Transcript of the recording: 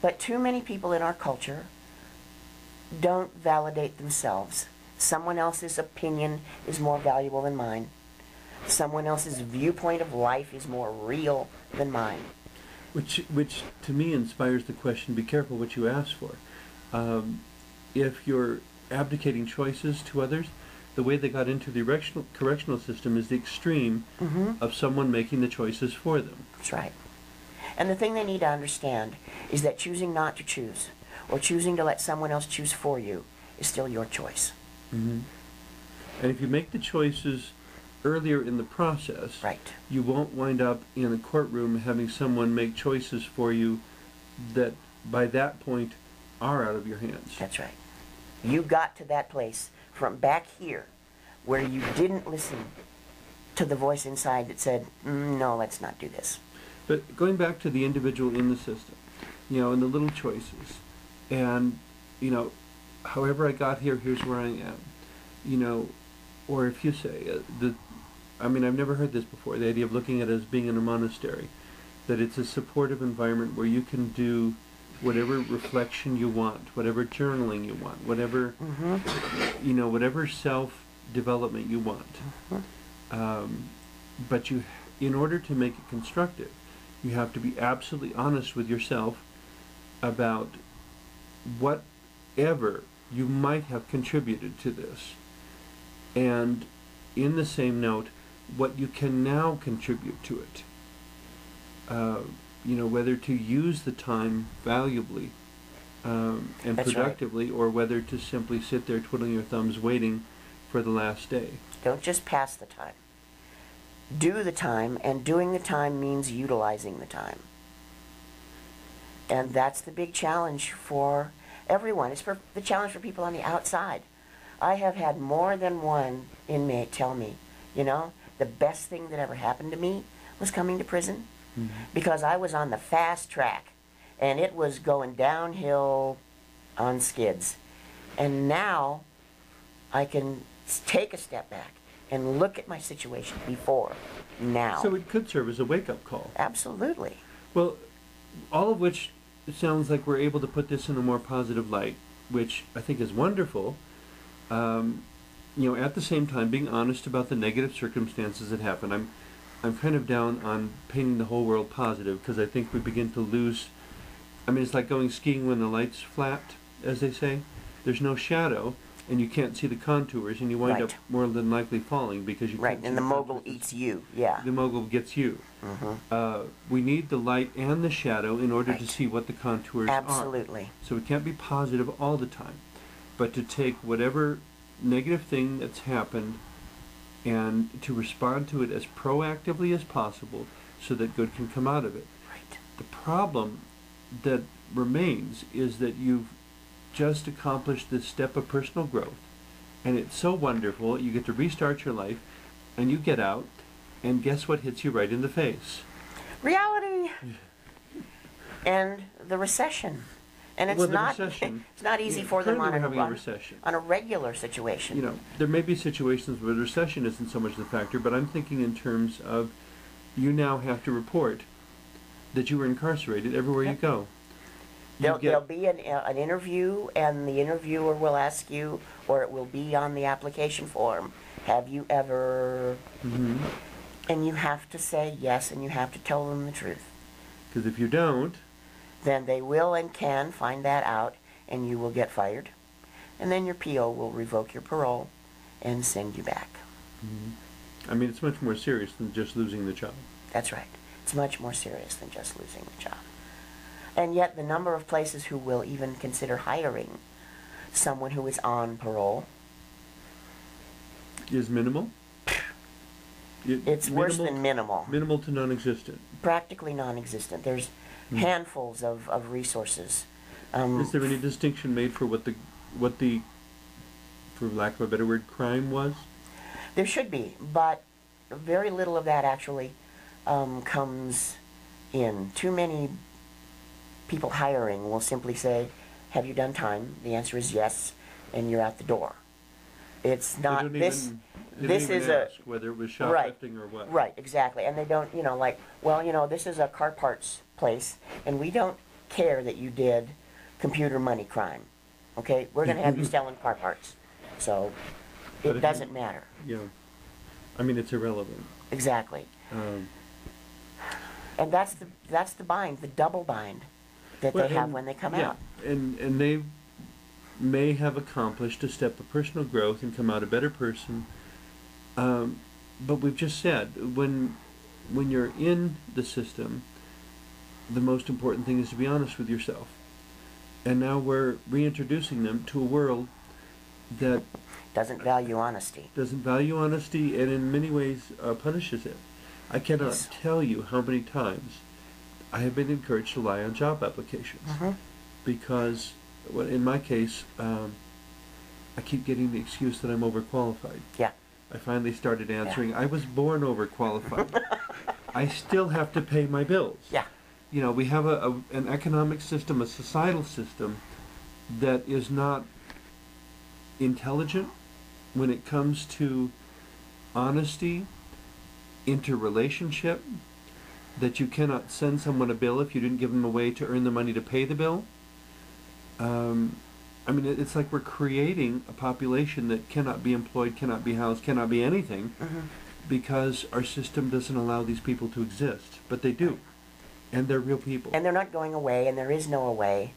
But too many people in our culture don't validate themselves. Someone else's opinion is more valuable than mine. Someone else's viewpoint of life is more real than mine. Which to me inspires the question, be careful what you ask for. If you're abdicating choices to others, the way they got into the correctional system is the extreme of someone making the choices for them. That's right. And the thing they need to understand is that choosing not to choose, or choosing to let someone else choose for you, is still your choice. And if you make the choices earlier in the process, right, you won't wind up in a courtroom having someone make choices for you that by that point are out of your hands. That's right. You got to that place from back here where you didn't listen to the voice inside that said, no, let's not do this. But going back to the individual in the system, you know, and the little choices, and, you know, however I got here, here's where I am, you know, or if you say, I mean, I've never heard this before, the idea of looking at it as being in a monastery, that it's a supportive environment where you can do whatever reflection you want, whatever journaling you want, whatever, you know, whatever self-development you want. But you, in order to make it constructive, you have to be absolutely honest with yourself about whatever you might have contributed to this. And in the same note, what you can now contribute to it. You know, whether to use the time valuably and That's productively, right, or whether to simply sit there twiddling your thumbs waiting for the last day. Don't just pass the time. Do the time, and doing the time means utilizing the time. And that's the big challenge for everyone. It's for the challenge for people on the outside. I have had more than one inmate tell me, you know, the best thing that ever happened to me was coming to prison, because I was on the fast track and it was going downhill on skids. And now I can take a step back and look at my situation before, now. So it could serve as a wake-up call. Absolutely. Well, all of which, it sounds like we're able to put this in a more positive light, which I think is wonderful. You know, at the same time, being honest about the negative circumstances that happen. I'm kind of down on painting the whole world positive, because I think we begin to lose. I mean, it's like going skiing when the light's flat, as they say. There's no shadow, and you can't see the contours, and you wind up more than likely falling because you can't see and the mogul contours. eats you, yeah. The mogul gets you. We need the light and the shadow in order to see what the contours are. Absolutely. So it can't be positive all the time, but to take whatever negative thing that's happened and to respond to it as proactively as possible so that good can come out of it. Right. The problem that remains is that you've just accomplished this step of personal growth, and it's so wonderful. You get to restart your life, and you get out, and guess what hits you right in the face? Reality. And the recession. And it's it's not easy for them on a regular situation. You know, there may be situations where the recession isn't so much the factor, but I'm thinking in terms of you now have to report that you were incarcerated everywhere you go. There'll be an interview, and the interviewer will ask you, or it will be on the application form, have you ever... And you have to say yes, and you have to tell them the truth. Because if you don't... then they will and can find that out, and you will get fired. And then your PO will revoke your parole and send you back. I mean, it's much more serious than just losing the job. That's right. It's much more serious than just losing the job. And yet the number of places who will even consider hiring someone who is on parole is minimal? It's worse than minimal. Minimal to non-existent. Practically non-existent. There's handfuls of resources. Is there any distinction made for what the, for lack of a better word, crime was? There should be, but very little of that actually comes in. Too many people hiring will simply say, have you done time? The answer is yes, and you're out the door. It's not this. This is a whether it was shoplifting or what. Right, exactly. And they don't, you know, like, well, you know, this is a car parts place, and we don't care that you did computer money crime. Okay, we're going to have you selling car parts. So But it if doesn't matter. Yeah. I mean, it's irrelevant. Exactly. Um, And that's the bind, the double bind that well, they have and- when they come yeah, out. And they may have accomplished a step of personal growth and come out a better person. But we've just said, when you're in the system, the most important thing is to be honest with yourself. And now we're reintroducing them to a world that Doesn't value honesty. doesn't value honesty and in many ways punishes it. I cannot Yes. tell you how many times I have been encouraged to lie on job applications because, well, in my case, I keep getting the excuse that I'm overqualified. Yeah. I finally started answering, I was born overqualified. I still have to pay my bills. Yeah. You know, we have an economic system, a societal system that is not intelligent when it comes to honesty, interrelationship, that you cannot send someone a bill if you didn't give them a way to earn the money to pay the bill. I mean, it's like we're creating a population that cannot be employed, cannot be housed, cannot be anything, because our system doesn't allow these people to exist. But they do. And they're real people. And they're not going away, and there is no away.